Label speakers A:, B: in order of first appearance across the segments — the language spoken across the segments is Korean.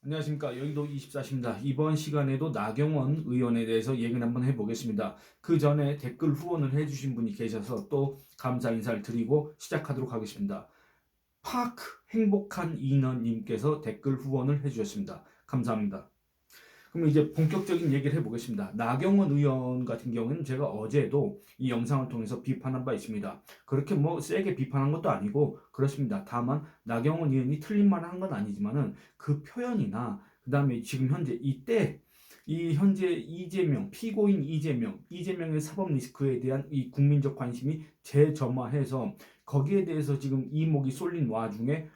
A: 안녕하십니까. 여의도 24시입니다. 이번 시간에도 나경원 의원에 대해서 얘기를 한번 해보겠습니다. 그 전에 댓글 후원을 해주신 분이 계셔서 또 감사 인사를 드리고 시작하도록 하겠습니다. 파크 행복한 인원님께서 댓글 후원을 해주셨습니다. 감사합니다. 그럼 이제 본격적인 얘기를 해보겠습니다. 나경원 의원 같은 경우는 제가 어제도 이 영상을 통해서 비판한 바 있습니다. 그렇게 뭐 세게 비판한 것도 아니고 그렇습니다. 다만 나경원 의원이 틀린 말을 한 건 아니지만은 그 표현이나 그 다음에 지금 현재 이때 이 현재 이재명 피고인 이재명의 사법 리스크에 대한 이 국민적 관심이 재점화해서 거기에 대해서 지금 이목이 쏠린 와중에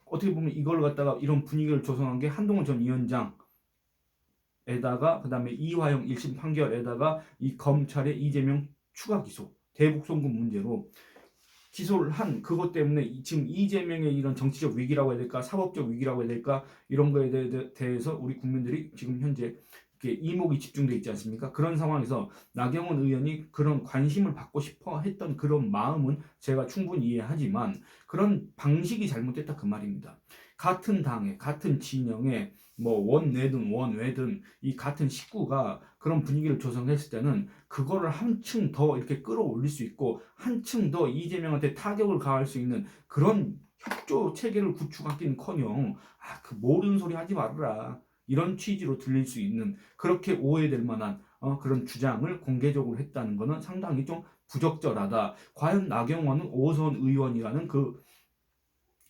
A: 어떻게 보면 이걸 갖다가 이런 분위기를 조성한 게 한동훈 전 위원장 에다가 그다음에 이화영 1심 판결에다가 이 검찰의 이재명 추가 기소 대북 송금 문제로 기소를 한 그것 때문에 지금 이재명의 이런 정치적 위기라고 해야 될까 사법적 위기라고 해야 될까 이런 거에 대해서 우리 국민들이 지금 현재 이렇게 이목이 집중돼 있지 않습니까? 그런 상황에서 나경원 의원이 그런 관심을 받고 싶어 했던 그런 마음은 제가 충분히 이해하지만 그런 방식이 잘못됐다 그 말입니다. 같은 당에 같은 진영에 뭐 원내든 원외든 이 같은 식구가 그런 분위기를 조성했을 때는 그거를 한층 더 이렇게 끌어올릴 수 있고 한층 더 이재명한테 타격을 가할 수 있는 그런 협조 체계를 구축하기는커녕 그 모르는 소리 하지 말아라 이런 취지로 들릴 수 있는 그렇게 오해될 만한 그런 주장을 공개적으로 했다는 것은 상당히 좀 부적절하다. 과연 나경원은 오선 의원이라는 그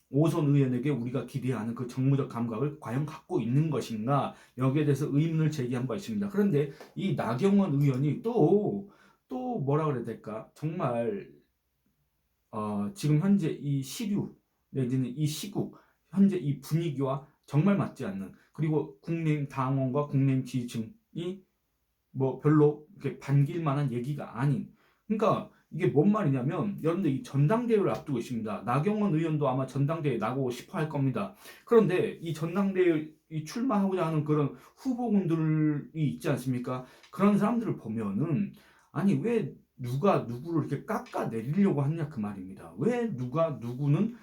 A: 오선 의원에게 우리가 기대하는 그 정무적 감각을 과연 갖고 있는 것인가 여기에 대해서 의문을 제기한 바 있습니다. 그런데 이 나경원 의원이 또 뭐라 그래야 될까 정말 지금 현재 이 시류 내지는 이 시국 현재 이 분위기와 정말 맞지 않는 그리고 국민의힘 당원과 국민의힘 지지층이 뭐 별로 이렇게 반길 만한 얘기가 아닌 그러니까 이게 뭔 말이냐면 여러분들 이 전당대회를 앞두고 있습니다. 나경원 의원도 아마 전당대회에 나가고 싶어 할 겁니다. 그런데 이 전당대회 이 출마하고자 하는 그런 후보군들이 있지 않습니까? 그런 사람들을 보면은 아니 왜 누가 누구를 이렇게 깎아내리려고 하느냐 그 말입니다. 왜 누가 누구는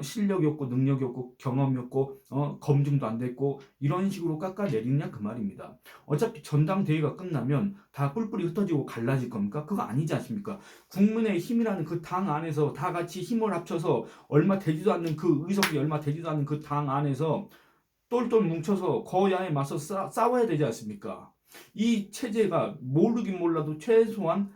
A: 실력이 없고 능력이 없고 경험이 없고 검증도 안 됐고 이런 식으로 깎아내리느냐 그 말입니다. 어차피 전당대회가 끝나면 다 뿔뿔이 흩어지고 갈라질 겁니까? 그거 아니지 않습니까? 국민의힘이라는 그 당 안에서 다 같이 힘을 합쳐서 얼마 되지도 않는 그 의석이 얼마 되지도 않는 그 당 안에서 똘똘 뭉쳐서 거야에 맞서 싸워야 되지 않습니까? 이 체제가 모르긴 몰라도 최소한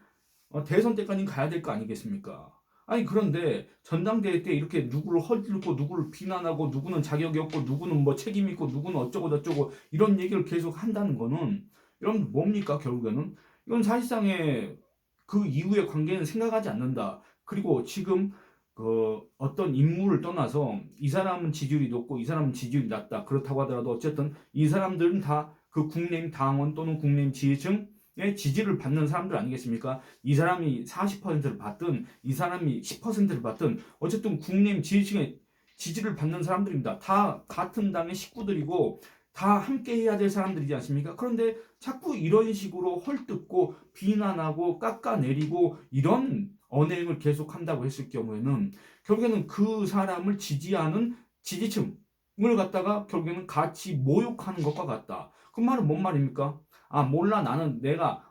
A: 대선 때까지는 가야 될 거 아니겠습니까? 아니 그런데 전당대회 때 이렇게 누구를 헐뜯고 누구를 비난하고 누구는 자격이 없고 누구는 뭐 책임 있고 누구는 어쩌고 저쩌고 이런 얘기를 계속 한다는 거는 이런 뭡니까 결국에는 이건 사실상의 그 이후의 관계는 생각하지 않는다. 그리고 지금 그 어떤 인물을 떠나서 이 사람은 지지율이 높고 이 사람은 지지율이 낮다. 그렇다고 하더라도 어쨌든 이 사람들은 다 그 국내임 당원 또는 국내임 지지층 의 지지를 받는 사람들 아니겠습니까? 이 사람이 40%를 받든 이 사람이 10%를 받든 어쨌든 국내임 지지층의 지지를 받는 사람들입니다. 다 같은 당의 식구들이고 다 함께 해야 될 사람들이지 않습니까? 그런데 자꾸 이런 식으로 헐뜯고 비난하고 깎아내리고 이런 언행을 계속한다고 했을 경우에는 결국에는 그 사람을 지지하는 지지층을 갖다가 결국에는 같이 모욕하는 것과 같다. 그 말은 뭔 말입니까? 아 몰라 나는 내가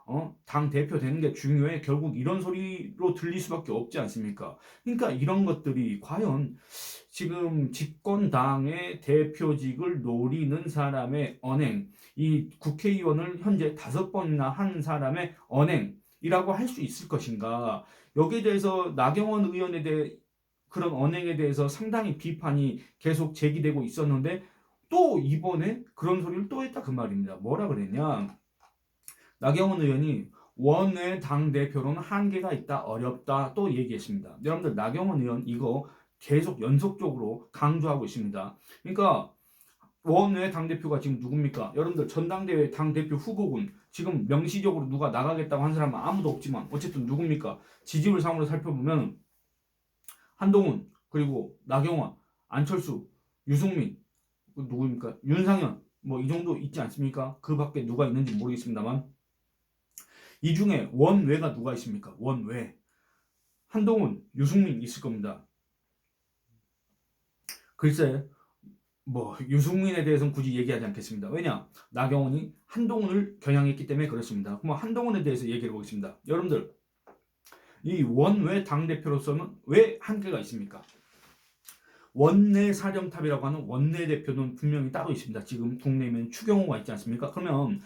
A: 당 대표 되는 게 중요해 결국 이런 소리로 들릴 수밖에 없지 않습니까? 그러니까 이런 것들이 과연 지금 집권당의 대표직을 노리는 사람의 언행 이 국회의원을 현재 5번이나 한 사람의 언행이라고 할 수 있을 것인가 여기에 대해서 나경원 의원에 대해 그런 언행에 대해서 상당히 비판이 계속 제기되고 있었는데 또 이번에 그런 소리를 또 했다 그 말입니다. 뭐라 그랬냐 나경원 의원이 원외 당대표로는 한계가 있다, 어렵다 또 얘기했습니다. 여러분들 나경원 의원 이거 계속 연속적으로 강조하고 있습니다. 그러니까 원외 당대표가 지금 누굽니까? 여러분들 전당대회 당대표 후보군 지금 명시적으로 누가 나가겠다고 한 사람은 아무도 없지만 어쨌든 누굽니까? 지지율 상으로 살펴보면 한동훈 그리고 나경원, 안철수, 유승민 누구입니까? 윤상현 뭐 이 정도 있지 않습니까? 그 밖에 누가 있는지 모르겠습니다만 이 중에 원외가 누가 있습니까? 원외. 한동훈, 유승민 있을 겁니다. 글쎄, 뭐 유승민에 대해서는 굳이 얘기하지 않겠습니다. 왜냐? 나경원이 한동훈을 겨냥했기 때문에 그렇습니다. 그럼 한동훈에 대해서 얘기해 보겠습니다. 여러분들, 이 원외 당대표로서는 왜 한계가 있습니까? 원내 사령탑이라고 하는 원내 대표는 분명히 따로 있습니다. 지금 국내에는 추경호가 있지 않습니까? 그러면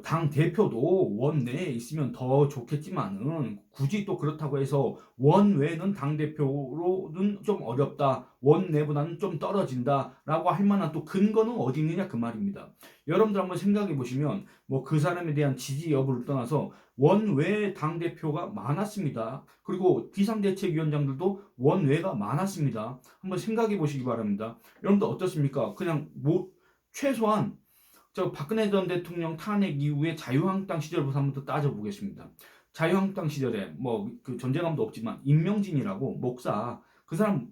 A: 당 대표도 원내에 있으면 더 좋겠지만은 굳이 또 그렇다고 해서 원외는 당 대표로는 좀 어렵다, 원내보다는 좀 떨어진다라고 할 만한 또 근거는 어디 있느냐 그 말입니다. 여러분들 한번 생각해 보시면 뭐 그 사람에 대한 지지 여부를 떠나서 원외 당 대표가 많았습니다. 그리고 비상대책위원장들도 원외가 많았습니다. 한번 생각해 보시기 바랍니다. 여러분들 어떻습니까? 그냥 뭐 최소한 박근혜 전 대통령 탄핵 이후에 자유한국당 시절부터 한번 더 따져보겠습니다. 자유한국당 시절에 뭐 그 존재감도 없지만 임명진이라고 목사, 그 사람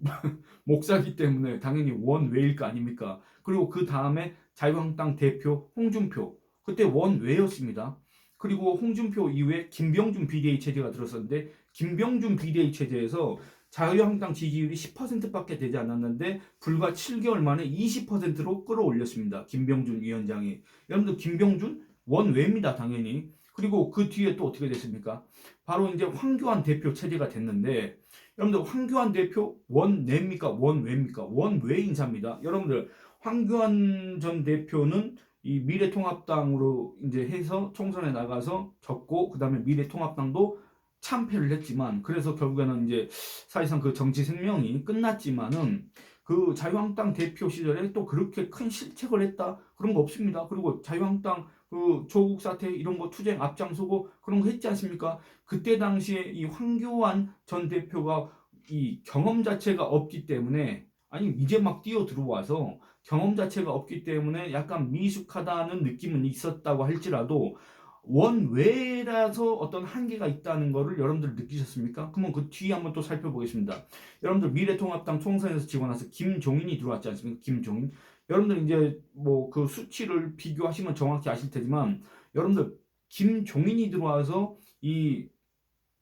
A: 목사기 때문에 당연히 원외일 거 아닙니까? 그리고 그 다음에 자유한국당 대표 홍준표, 그때 원외였습니다. 그리고 홍준표 이후에 김병준 비대위 체제가 들었었는데, 김병준 비대위 체제에서 자유한국당 지지율이 10%밖에 되지 않았는데 불과 7개월 만에 20%로 끌어올렸습니다. 김병준 위원장이. 여러분들 김병준 원외입니다. 당연히. 그리고 그 뒤에 또 어떻게 됐습니까? 바로 이제 황교안 대표 체제가 됐는데, 여러분들 황교안 대표 원내입니까? 원외입니까? 원외 인사입니다. 여러분들 황교안 전 대표는 이 미래통합당으로 이제 해서 총선에 나가서 졌고, 그 다음에 미래통합당도 참패를 했지만, 그래서 결국에는 이제 사실상 그 정치 생명이 끝났지만은, 그 자유한국당 대표 시절에 또 그렇게 큰 실책을 했다 그런 거 없습니다. 그리고 자유한국당 그 조국 사태 이런 거 투쟁 앞장서고 그런 거 했지 않습니까? 그때 당시에 이 황교안 전 대표가 이 경험 자체가 없기 때문에, 아니 이제 막 뛰어 들어와서 경험 자체가 없기 때문에 약간 미숙하다는 느낌은 있었다고 할지라도 원외라서 어떤 한계가 있다는 거를 여러분들 느끼셨습니까? 그러면 그 뒤에 한번 또 살펴보겠습니다. 여러분들 미래통합당 총선에서 지고 나서 김종인이 들어왔지 않습니까? 김종인. 여러분들 이제 뭐 그 수치를 비교하시면 정확히 아실 테지만, 여러분들 김종인이 들어와서 이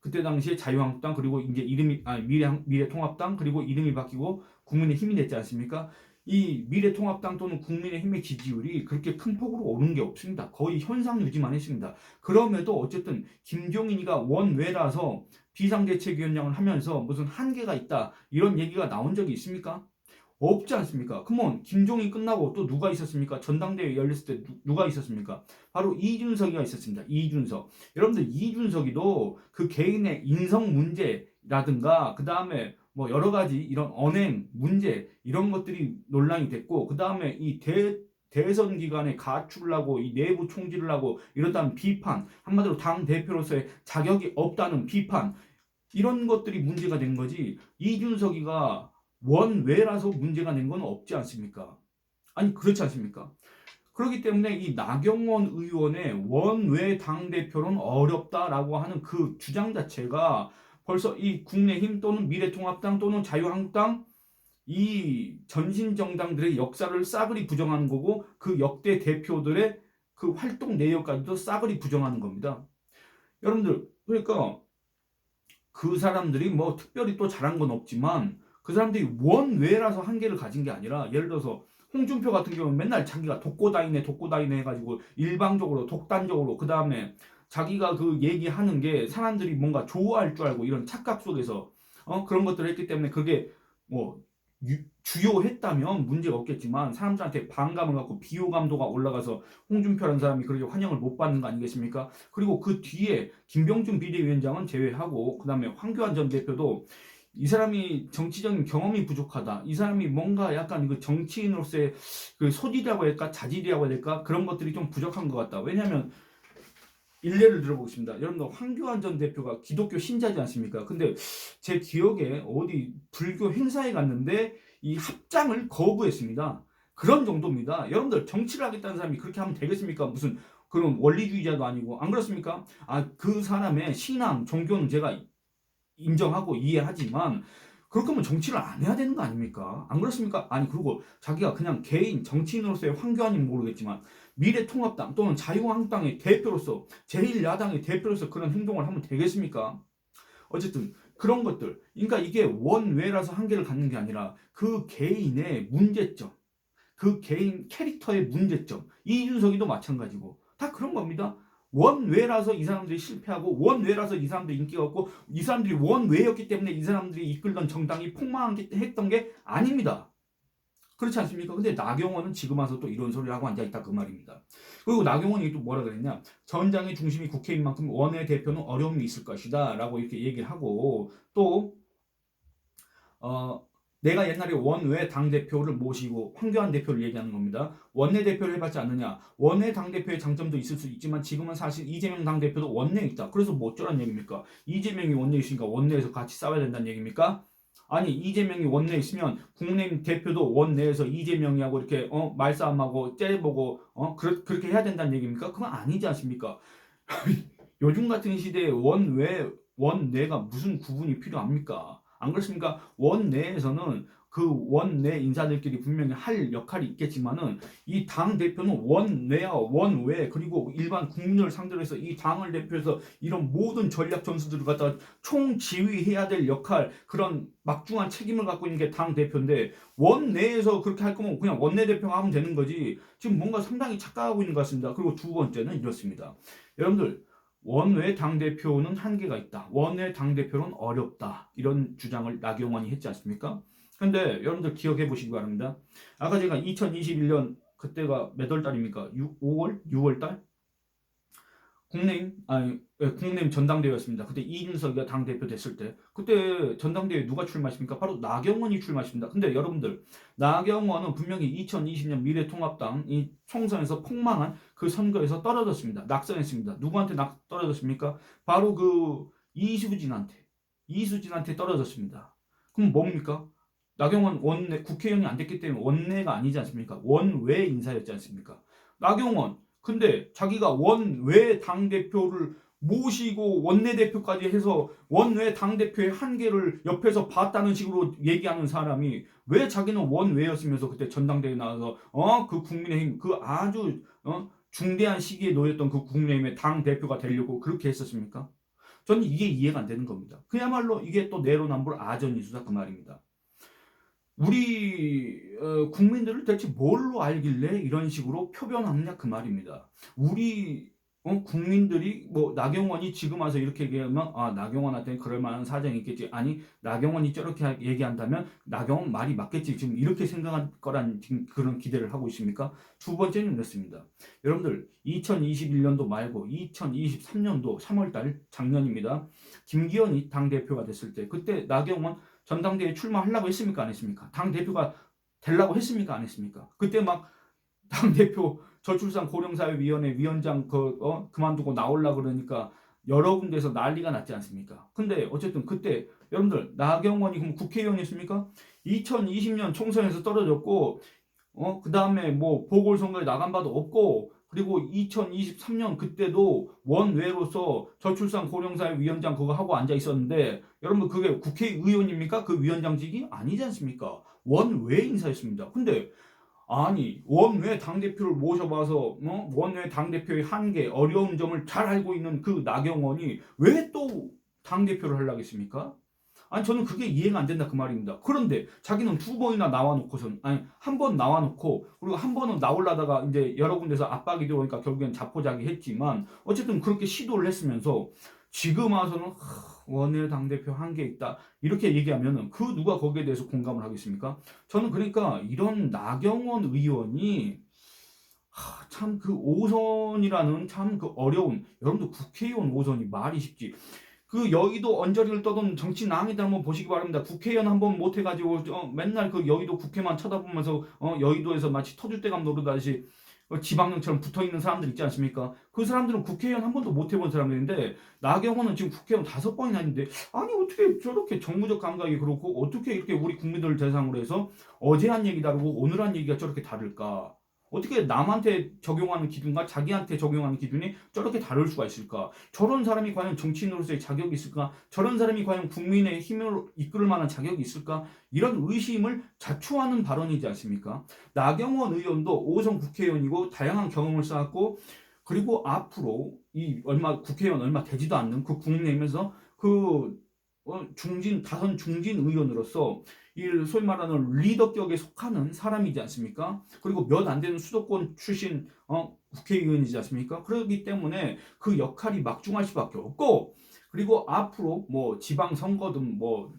A: 그때 당시에 자유한국당, 그리고 이제 이름이 미래통합당, 그리고 이름이 바뀌고 국민의힘이 됐지 않습니까? 이 미래통합당 또는 국민의힘의 지지율이 그렇게 큰 폭으로 오른 게 없습니다. 거의 현상 유지만 했습니다. 그럼에도 어쨌든 김종인이가 원외라서 비상대책위원장을 하면서 무슨 한계가 있다 이런 얘기가 나온 적이 있습니까? 없지 않습니까? 그러면 김종인 끝나고 또 누가 있었습니까? 전당대회 열렸을 때 누가 있었습니까? 바로 이준석이가 있었습니다. 이준석. 여러분들 이준석이도 그 개인의 인성 문제라든가 그 다음에 뭐 여러 가지 이런 언행 문제 이런 것들이 논란이 됐고, 그 다음에 이 대선 기간에 가출을 하고 이 내부 총질을 하고 이렇다는 비판, 한마디로 당 대표로서의 자격이 없다는 비판, 이런 것들이 문제가 된 거지, 이준석이가 원외라서 문제가 된 건 없지 않습니까? 아니 그렇지 않습니까? 그렇기 때문에 이 나경원 의원의 원외 당대표는 어렵다라고 하는 그 주장 자체가 벌써 이 국민의힘 또는 미래통합당 또는 자유한국당 이 전신 정당들의 역사를 싸그리 부정하는 거고, 그 역대 대표들의 그 활동 내역까지도 싸그리 부정하는 겁니다. 여러분들 그러니까 그 사람들이 뭐 특별히 또 잘한 건 없지만, 그 사람들이 원외라서 한계를 가진 게 아니라, 예를 들어서 홍준표 같은 경우는 맨날 자기가 독고다이네 해가지고 일방적으로 독단적으로, 그 다음에 자기가 그 얘기하는 게 사람들이 뭔가 좋아할 줄 알고 이런 착각 속에서 그런 것들을 했기 때문에 그게 뭐 주요했다면 문제가 없겠지만, 사람들한테 반감을 갖고 비호감도가 올라가서 홍준표라는 사람이 그렇게 환영을 못 받는 거 아니겠습니까? 그리고 그 뒤에 김병준 비대위원장은 제외하고, 그 다음에 황교안 전 대표도 이 사람이 정치적인 경험이 부족하다, 이 사람이 뭔가 약간 그 정치인으로서의 그 소질이라고 할까 자질이라고 해야 될까, 그런 것들이 좀 부족한 것 같다. 왜냐하면 일례를 들어보겠습니다. 여러분들 황교안 전 대표가 기독교 신자지 않습니까? 근데 제 기억에 어디 불교 행사에 갔는데 이 합장을 거부했습니다. 그런 정도입니다. 여러분들 정치를 하겠다는 사람이 그렇게 하면 되겠습니까? 무슨 그런 원리주의자도 아니고, 안 그렇습니까? 그 사람의 신앙, 종교는 제가 인정하고 이해하지만 그렇게 하면 정치를 안 해야 되는 거 아닙니까? 안 그렇습니까? 아니 그리고 자기가 그냥 개인 정치인으로서의 황교안이면 모르겠지만 미래통합당 또는 자유한국당의 대표로서, 제1야당의 대표로서 그런 행동을 하면 되겠습니까? 어쨌든 그런 것들. 그러니까 이게 원외라서 한계를 갖는 게 아니라 그 개인의 문제점, 그 개인 캐릭터의 문제점. 이준석이도 마찬가지고 다 그런 겁니다. 원외라서 이 사람들이 실패하고 원외라서 이 사람들이 인기가 없고 이 사람들이 원외였기 때문에 이 사람들이 이끌던 정당이 폭망했던 게 아닙니다. 그렇지 않습니까? 근데 나경원은 지금 와서 또 이런 소리를 하고 앉아있다 그 말입니다. 그리고 나경원이 또 뭐라 그랬냐, 전장의 중심이 국회인 만큼 원내대표는 어려움이 있을 것이다 라고 이렇게 얘기를 하고, 또 내가 옛날에 원외 당대표를 모시고 황교안 대표를 얘기하는 겁니다. 원내대표를 해봤지 않느냐. 원내 당대표의 장점도 있을 수 있지만 지금은 사실 이재명 당대표도 원내에 있다. 그래서 뭐 어쩌란 얘기입니까? 이재명이 원내에 있으니까 원내에서 같이 싸워야 된다는 얘기입니까? 아니, 이재명이 원내에 있으면 국민의힘 대표도 원내에서 이재명이하고 이렇게 말싸움하고 째려보고 그렇게 해야 된다는 얘기입니까? 그건 아니지 않습니까? 요즘 같은 시대에 원내가 무슨 구분이 필요합니까? 안 그렇습니까? 원내에서는 그 원내 인사들끼리 분명히 할 역할이 있겠지만은 이 당 대표는 원내와 원외 그리고 일반 국민을 상대로 해서 이 당을 대표해서 이런 모든 전략 전술들을 갖다 총지휘해야 될 역할, 그런 막중한 책임을 갖고 있는 게 당 대표인데 원내에서 그렇게 할 거면 그냥 원내 대표가 하면 되는 거지. 지금 뭔가 상당히 착각하고 있는 것 같습니다. 그리고 두 번째는 이렇습니다. 여러분들, 원외 당대표는 한계가 있다. 원외 당대표는 어렵다. 이런 주장을 나경원이 했지 않습니까? 근데 여러분들 기억해 보시기 바랍니다. 아까 제가 2021년 그때가 몇 월 달입니까? 5월? 6월 달? 국내임 전당대회였습니다. 그때 이준석이가 당대표 됐을 때. 그때 전당대회 누가 출마했습니까? 바로 나경원이 출마했습니다. 근데 여러분들, 나경원은 분명히 2020년 미래통합당 이 총선에서 폭망한 그 선거에서 떨어졌습니다. 낙선했습니다. 누구한테 떨어졌습니까? 바로 그 이수진한테 떨어졌습니다. 그럼 뭡니까? 나경원 국회의원이 안 됐기 때문에 원내가 아니지 않습니까? 원외 인사였지 않습니까? 나경원, 근데 자기가 원외 당대표를 모시고 원내대표까지 해서 원외 당대표의 한계를 옆에서 봤다는 식으로 얘기하는 사람이 왜 자기는 원외였으면서 그때 전당대회에 나와서 그 국민의힘 그 아주 중대한 시기에 놓였던 그 국민의힘의 당대표가 되려고 그렇게 했었습니까? 저는 이게 이해가 안 되는 겁니다. 그야말로 이게 또 내로남불 아전이수다 그 말입니다. 우리 국민들을 대체 뭘로 알길래 이런 식으로 표변하느냐 그 말입니다. 우리 국민들이 뭐 나경원이 지금 와서 이렇게 얘기하면 나경원한테는 그럴 만한 사정이 있겠지. 아니, 나경원이 저렇게 얘기한다면 나경원 말이 맞겠지. 지금 이렇게 생각할 거란 지금 그런 기대를 하고 있습니까? 두 번째는 이렇습니다. 여러분들, 2021년도 말고 2023년도 3월달 작년입니다. 김기현이 당대표가 됐을 때 그때 나경원 전당대회에 출마하려고 했습니까? 안 했습니까? 당대표가 되려고 했습니까? 안 했습니까? 그때 막 당대표 저출산 고령사회위원회 위원장 그만두고 나오려고 그러니까 여러 군데서 난리가 났지 않습니까? 근데 어쨌든 그때 여러분들, 나경원이 그럼 국회의원이었습니까? 2020년 총선에서 떨어졌고 그 다음에 뭐 보궐선거에 나간 바도 없고, 그리고 2023년 그때도 원외로서 저출산 고령사회 위원장 그거 하고 앉아 있었는데, 여러분 그게 국회의원입니까? 그 위원장직이 아니지 않습니까? 원외 인사였습니다. 근데 아니, 원외 당대표를 모셔봐서 원외 당대표의 한계, 어려운 점을 잘 알고 있는 그 나경원이 왜 또 당대표를 하려고 했습니까? 아니, 저는 그게 이해가 안 된다 그 말입니다. 그런데 자기는 두 번이나 나와놓고선, 아니 한 번 나와놓고 그리고 한 번은 나오려다가 이제 여러 군데서 압박이 들어오니까 결국엔 자포자기 했지만 어쨌든 그렇게 시도를 했으면서 지금 와서는 원외 당대표 한계 있다 이렇게 얘기하면은 그 누가 거기에 대해서 공감을 하겠습니까? 저는 그러니까 이런 나경원 의원이 참 그 5선이라는 참 그 어려운, 여러분들 국회의원 5선이 말이 쉽지. 그 여의도 언저리를 떠돈 정치낭이들 한번 보시기 바랍니다. 국회의원 한번 못해가지고 맨날 그 여의도 국회만 쳐다보면서 여의도에서 마치 터줏대감 노르다시 지방령처럼 붙어있는 사람들 있지 않습니까? 그 사람들은 국회의원 한 번도 못 해본 사람들인데 나경원은 지금 국회의원 5번이나 했는데 아니 어떻게 저렇게 정무적 감각이 그렇고 어떻게 이렇게 우리 국민들을 대상으로 해서 어제 한 얘기 다르고 오늘 한 얘기가 저렇게 다를까? 어떻게 남한테 적용하는 기준과 자기한테 적용하는 기준이 저렇게 다를 수가 있을까? 저런 사람이 과연 정치인으로서의 자격이 있을까? 저런 사람이 과연 국민의 힘을 이끌 만한 자격이 있을까? 이런 의심을 자초하는 발언이지 않습니까? 나경원 의원도 5선 국회의원이고 다양한 경험을 쌓았고, 그리고 앞으로 이 국회의원 얼마 되지도 않는 그 국내면서 그 다선 중진 의원으로서 이 소위 말하는 리더격에 속하는 사람이지 않습니까? 그리고 몇 안 되는 수도권 출신 국회의원이지 않습니까? 그렇기 때문에 그 역할이 막중할 수밖에 없고, 그리고 앞으로 뭐 지방선거든 뭐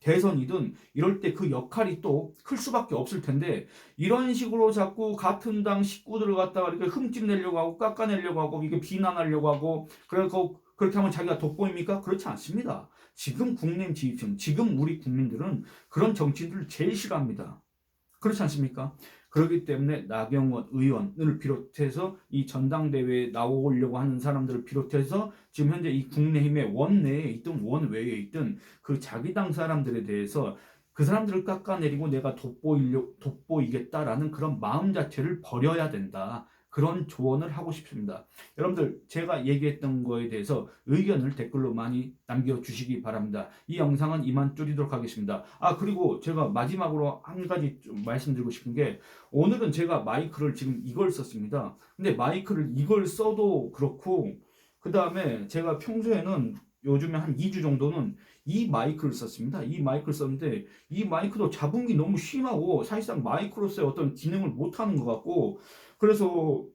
A: 대선이든 이럴 때 그 역할이 또 클 수밖에 없을 텐데, 이런 식으로 자꾸 같은 당 식구들을 갖다가 이렇게 흠집내려고 하고 깎아내려고 하고 이게 비난하려고 하고, 그래서 그렇게 하면 자기가 돋보입니까? 그렇지 않습니다. 지금 국민 지지층, 지금 우리 국민들은 그런 정치인들을 제일 싫어합니다. 그렇지 않습니까? 그렇기 때문에 나경원 의원을 비롯해서 이 전당대회에 나오려고 하는 사람들을 비롯해서 지금 현재 이 국내힘의 원내에 있든 원외에 있든 그 자기 당 사람들에 대해서 그 사람들을 깎아내리고 내가 돋보이겠다라는 그런 마음 자체를 버려야 된다. 그런 조언을 하고 싶습니다. 여러분들, 제가 얘기했던 거에 대해서 의견을 댓글로 많이 남겨주시기 바랍니다. 이 영상은 이만 줄이도록 하겠습니다. 그리고 제가 마지막으로 한 가지 좀 말씀드리고 싶은 게, 오늘은 제가 마이크를 지금 이걸 썼습니다. 근데 마이크를 이걸 써도 그렇고, 그 다음에 제가 평소에는 요즘에 한 2주 정도는 이 마이크를 썼습니다. 이 마이크를 썼는데 이 마이크도 잡음이 너무 심하고 사실상 마이크로서의 어떤 기능을 못하는 것 같고, 그래서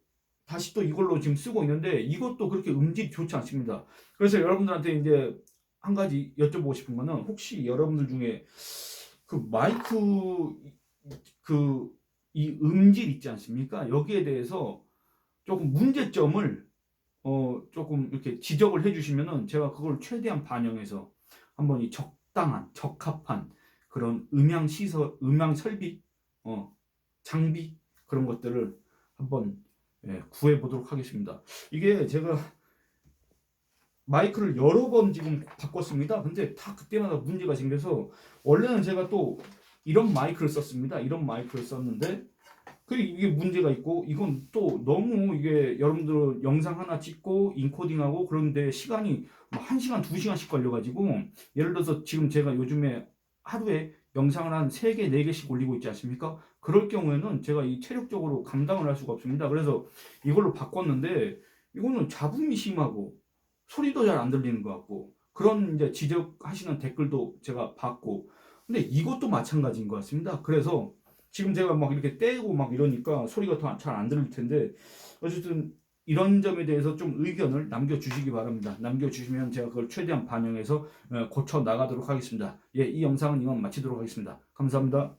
A: 다시 또 이걸로 지금 쓰고 있는데 이것도 그렇게 음질이 좋지 않습니다. 그래서 여러분들한테 이제 한 가지 여쭤보고 싶은 거는, 혹시 여러분들 중에 그 마이크 그 이 음질 있지 않습니까? 여기에 대해서 조금 문제점을 조금 이렇게 지적을 해주시면은 제가 그걸 최대한 반영해서 한번 이 적당한 적합한 그런 음향 설비 장비 그런 것들을 한번 구해보도록 하겠습니다. 이게 제가 마이크를 여러 번 지금 바꿨습니다. 근데 다 그때마다 문제가 생겨서, 원래는 제가 또 이런 마이크를 썼습니다. 이런 마이크를 썼는데 이게 문제가 있고, 이건 또 너무 이게 여러분들 영상 하나 찍고 인코딩하고 그런데 시간이 1시간, 2시간씩 걸려가지고, 예를 들어서 지금 제가 요즘에 하루에 영상을 한 3개, 4개씩 올리고 있지 않습니까? 그럴 경우에는 제가 이 체력적으로 감당을 할 수가 없습니다. 그래서 이걸로 바꿨는데, 이거는 잡음이 심하고 소리도 잘 안 들리는 것 같고, 그런 이제 지적하시는 댓글도 제가 봤고, 근데 이것도 마찬가지인 것 같습니다. 그래서 지금 제가 막 이렇게 떼고 막 이러니까 소리가 잘 안 들릴 텐데, 어쨌든 이런 점에 대해서 좀 의견을 남겨주시기 바랍니다. 남겨주시면 제가 그걸 최대한 반영해서 고쳐 나가도록 하겠습니다. 이 영상은 이만 마치도록 하겠습니다. 감사합니다.